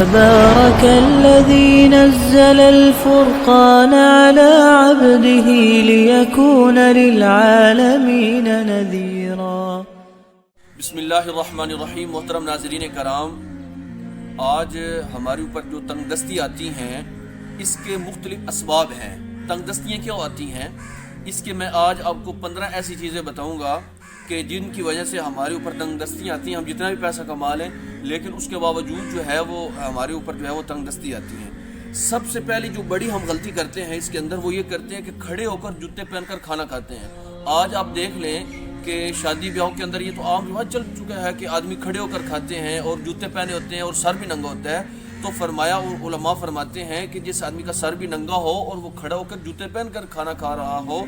تبارك الذي نزل الفرقان على عبده ليكون للعالمين نذيرا۔ بسم اللہ الرحمن الرحیم۔ محترم ناظرین کرام، آج ہمارے اوپر جو تنگ دستی آتی ہیں اس کے مختلف اسباب ہیں۔ تنگ دستیاں کیوں آتی ہیں اس کے میں آج آپ کو 15 ایسی چیزیں بتاؤں گا کہ جن کی وجہ سے ہمارے اوپر تنگ دستیاں آتی ہیں۔ ہم جتنا بھی پیسہ کما لیں لیکن اس کے باوجود جو ہے وہ ہمارے اوپر جو ہے وہ تنگ دستی آتی ہیں۔ سب سے پہلی جو بڑی ہم غلطی کرتے ہیں اس کے اندر وہ یہ کرتے ہیں کہ کھڑے ہو کر جوتے پہن کر کھانا کھاتے ہیں۔ آج آپ دیکھ لیں کہ شادی بیاہوں کے اندر یہ تو عام رواج چل چکا ہے کہ آدمی کھڑے ہو کر کھاتے ہیں اور جوتے پہنے ہوتے ہیں اور سر بھی ننگا ہوتا ہے۔ تو فرمایا اور علماء فرماتے ہیں کہ جس آدمی کا سر بھی ننگا ہو اور وہ کھڑا ہو کر جوتے پہن کر کھانا کھا رہا ہو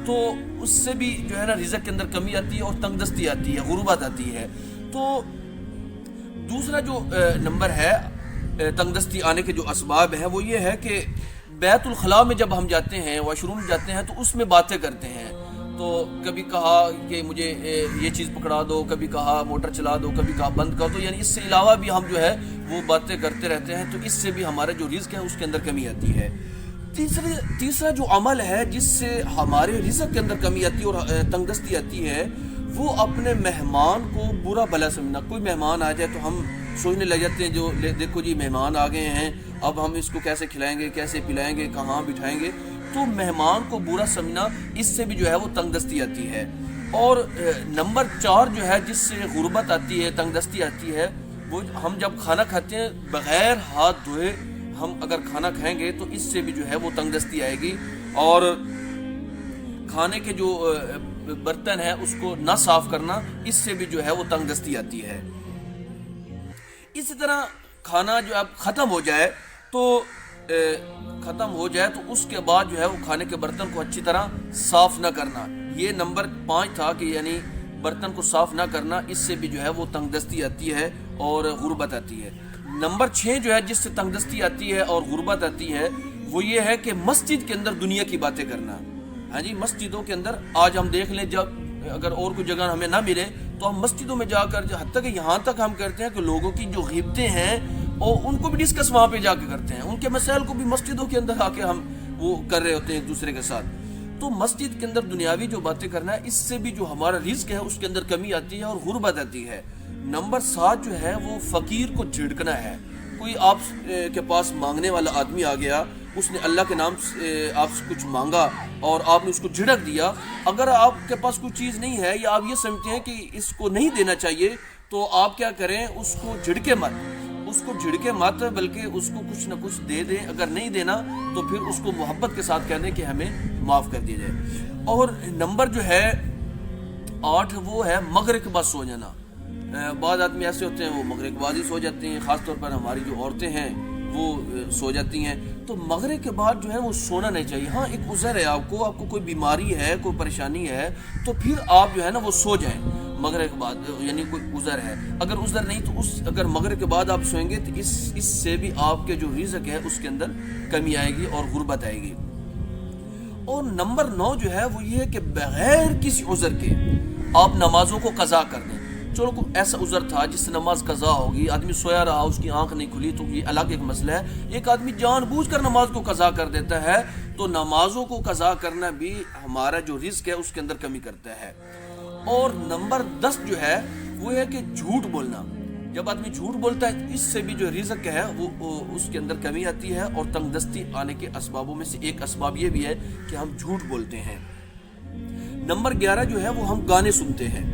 تو اس سے بھی جو ہے نا رزق کے اندر کمی آتی ہے اور تنگ دستی آتی ہے، غربت آتی ہے۔ تو دوسرا جو نمبر ہے تنگ دستی آنے کے جو اسباب ہیں وہ یہ ہے کہ بیت الخلاء میں جب ہم جاتے ہیں، واش روم جاتے ہیں تو اس میں باتیں کرتے ہیں۔ تو کبھی کہا کہ مجھے یہ چیز پکڑا دو، کبھی کہا موٹر چلا دو، کبھی کہا بند کر دو، یعنی اس سے علاوہ بھی ہم جو ہے وہ باتیں کرتے رہتے ہیں۔ تو اس سے بھی ہمارا جو رزق ہے اس کے اندر کمی آتی ہے۔ تیسرا جو عمل ہے جس سے ہمارے رزق کے اندر کمی آتی ہے اور تنگ دستی آتی ہے وہ اپنے مہمان کو برا بھلا سمجھنا۔ کوئی مہمان آ جائے تو ہم سوچنے لگ جاتے ہیں جو دیکھو جی مہمان آ گئے ہیں، اب ہم اس کو کیسے کھلائیں گے، کیسے پلائیں گے، کہاں بٹھائیں گے۔ تو مہمان کو برا سمجھنا، اس سے بھی جو ہے وہ تنگ دستی آتی ہے۔ اور نمبر 4 جو ہے جس سے غربت آتی ہے، تنگ دستی آتی ہے، وہ ہم جب کھانا کھاتے ہیں بغیر ہاتھ دھوئے ہم اگر کھانا کھائیں گے تو اس سے بھی جو ہے وہ تنگ دستی آئے گی۔ اور کھانے کے جو برتن ہے اس کو نہ صاف کرنا، اس سے بھی جو ہے وہ تنگ دستی آتی ہے۔ اسی طرح کھانا جو اب ختم ہو جائے تو اس کے بعد جو ہے وہ کھانے کے برتن کو اچھی طرح صاف نہ کرنا۔ یہ نمبر 5 تھا کہ یعنی برتن کو صاف نہ کرنا، اس سے بھی جو ہے وہ تنگ دستی آتی ہے اور غربت آتی ہے۔ نمبر 6 جو ہے جس سے تنگ دستی آتی ہے اور غربت آتی ہے وہ یہ ہے کہ مسجد کے اندر دنیا کی باتیں کرنا۔ ہاں جی، مسجدوں کے اندر آج ہم دیکھ لیں، جب اگر اور کوئی جگہ ہمیں نہ ملے تو ہم مسجدوں میں جا کر حتیٰ کہ یہاں تک ہم کرتے ہیں کہ لوگوں کی جو غیبتیں ہیں اور ان کو بھی ڈسکس وہاں پہ جا کے کرتے ہیں، ان کے مسائل کو بھی مسجدوں کے اندر آ کے ہم وہ کر رہے ہوتے ہیں ایک دوسرے کے ساتھ۔ تو مسجد کے اندر دنیاوی جو باتیں کرنا ہے اس سے بھی جو ہمارا رزق ہے اس کے اندر کمی آتی ہے اور غربت آتی ہے۔ نمبر 7 جو ہے وہ فقیر کو جھڑکنا ہے۔ کوئی آپ کے پاس مانگنے والا آدمی آ گیا، اس نے اللہ کے نام سے آپ سے کچھ مانگا اور آپ نے اس کو جھڑک دیا۔ اگر آپ کے پاس کوئی چیز نہیں ہے یا آپ یہ سمجھتے ہیں کہ اس کو نہیں دینا چاہیے تو آپ کیا کریں، اس کو جھڑکے مت بلکہ اس کو کچھ نہ کچھ دے دیں۔ اگر نہیں دینا تو پھر اس کو محبت کے ساتھ کہہ دیں کہ ہمیں معاف کر دیا جائے۔ اور نمبر جو ہے 8 وہ ہے مغرب کے بعد سو جانا۔ بعض آدمی ایسے ہوتے ہیں وہ مغرب کے بعد ہی سو جاتے ہیں، خاص طور پر ہماری جو عورتیں ہیں وہ سو جاتی ہیں۔ تو مغرب کے بعد جو ہے وہ سونا نہیں چاہیے۔ ہاں ایک عذر ہے، آپ کو کوئی بیماری ہے، کوئی پریشانی ہے تو پھر آپ جو ہے نا وہ سو جائیں مغرب کے بعد، یعنی کوئی عذر ہے۔ اگر عذر نہیں تو اگر مغرب کے بعد آپ سوئیں گے تو اس سے بھی آپ کے جو رزق ہے اس کے اندر کمی آئے گی اور غربت آئے گی۔ اور نمبر 9 جو ہے وہ یہ ہے کہ بغیر کسی عذر کے آپ نمازوں کو قضا کر دیں۔ چلو کوئی ایسا عذر تھا جس سے نماز قضا ہوگی، آدمی سویا رہا، اس کی آنکھ نہیں کھلی تو یہ الگ ایک مسئلہ ہے۔ ایک آدمی جان بوجھ کر نماز کو قضا کر دیتا ہے تو نمازوں کو قضا کرنا بھی ہمارا جو رزق ہے اس کے اندر کمی کرتا ہے۔ اور نمبر 10 جو ہے وہ ہے کہ جھوٹ بولنا۔ جب آدمی جھوٹ بولتا ہے اس سے بھی جو رزق ہے وہ اس کے اندر کمی آتی ہے اور تنگ دستی آنے کے اسبابوں میں سے ایک اسباب یہ بھی ہے کہ ہم جھوٹ بولتے ہیں۔ نمبر 11 جو ہے وہ ہم گانے سنتے ہیں۔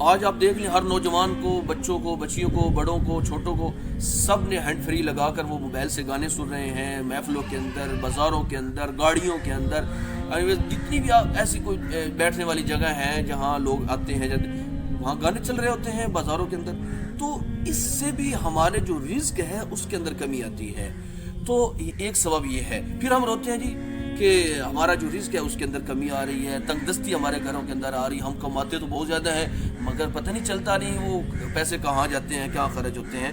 آج آپ دیکھ لیں ہر نوجوان کو، بچوں کو، بچیوں کو، بڑوں کو، چھوٹوں کو، سب نے ہینڈ فری لگا کر وہ موبائل سے گانے سن رہے ہیں، محفلوں کے اندر، بازاروں کے اندر، گاڑیوں کے اندر، جتنی بھی ایسی کوئی بیٹھنے والی جگہ ہیں جہاں لوگ آتے ہیں وہاں گانے چل رہے ہوتے ہیں بازاروں کے اندر۔ تو اس سے بھی ہمارے جو رزق ہے اس کے اندر کمی آتی ہے۔ تو ایک سبب یہ ہے۔ پھر ہم روتے ہیں جی کہ ہمارا جو رزق ہے اس کے اندر کمی آ رہی ہے، تنگ دستی ہمارے گھروں کے اندر آ رہی ہے، ہم کماتے تو بہت زیادہ ہیں مگر پتہ نہیں چلتا نہیں وہ پیسے کہاں جاتے ہیں، کیا خرچ ہوتے ہیں۔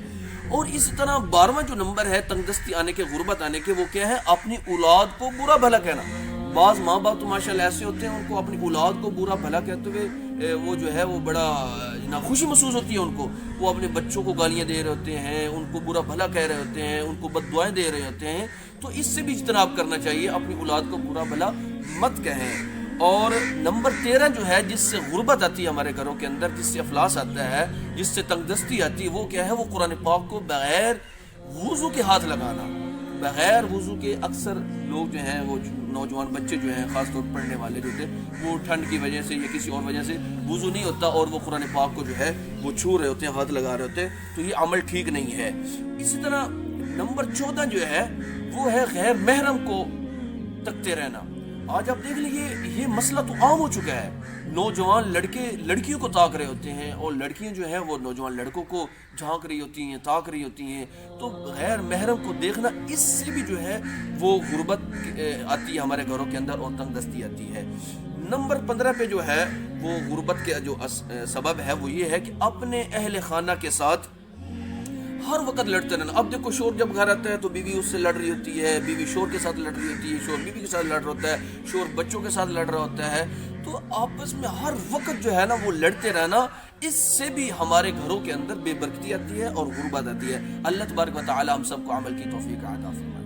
اور اسی طرح 12واں جو نمبر ہے تنگ دستی آنے کے، غربت آنے کے، وہ کیا ہے؟ اپنی اولاد کو برا بھلا کہنا۔ بعض ماں باپ تو ماشاءاللہ ایسے ہوتے ہیں ان کو اپنی اولاد کو برا بھلا کہتے ہوئے وہ جو ہے وہ بڑا ناخوشی محسوس ہوتی ہے ان کو، وہ اپنے بچوں کو گالیاں دے رہے ہوتے ہیں، ان کو برا بھلا کہہ رہے ہوتے ہیں، ان کو بد دعائیں دے رہے ہوتے ہیں، تو اس سے بھی اجتناب کرنا چاہیے، اپنی اولاد کو برا بھلا مت کہیں۔ اور نمبر 13 جو ہے جس سے غربت آتی ہے ہمارے گھروں کے اندر، جس سے افلاس آتا ہے، جس سے تنگ دستی آتی ہے، وہ کیا ہے؟ وہ قرآن پاک کو بغیر وضو کے ہاتھ لگانا۔ بغیر وضو کے اکثر لوگ جو ہیں، وہ نوجوان بچے جو ہیں، خاص طور پر پڑھنے والے جو ہوتے ہیں، وہ ٹھنڈ کی وجہ سے یا کسی اور وجہ سے وضو نہیں ہوتا اور وہ قرآن پاک کو جو ہے وہ چھو رہے ہوتے ہیں، ہاتھ لگا رہے ہوتے ہیں، تو یہ عمل ٹھیک نہیں ہے۔ اسی طرح نمبر 14 جو ہے وہ ہے غیر محرم کو تکتے رہنا۔ آج آپ دیکھ لیجیے یہ مسئلہ تو عام ہو چکا ہے، نوجوان لڑکے لڑکیوں کو تاک رہے ہوتے ہیں اور لڑکیاں جو ہیں وہ نوجوان لڑکوں کو جھانک رہی ہوتی ہیں، تاک رہی ہوتی ہیں، تو غیر محرم کو دیکھنا، اس سے بھی جو ہے وہ غربت آتی ہے ہمارے گھروں کے اندر اور تنگ دستی آتی ہے۔ نمبر 15 پہ جو ہے وہ غربت کے جو سبب ہے وہ یہ ہے کہ اپنے اہل خانہ کے ساتھ ہر وقت لڑتے رہنا۔ اب دیکھو شور جب گھر آتا ہے تو بیوی اس سے لڑ رہی ہوتی ہے، بیوی شور کے ساتھ لڑ رہی ہوتی ہے، شور بیوی کے ساتھ لڑ رہا ہوتا ہے، شور بچوں کے ساتھ لڑ رہا ہوتا ہے، تو آپس میں ہر وقت جو ہے نا وہ لڑتے رہنا، اس سے بھی ہمارے گھروں کے اندر بے برکتی آتی ہے اور غربت آتی ہے۔ اللہ تبارک و تعالی ہم سب کو عمل کی توفیق عطا فرمائے۔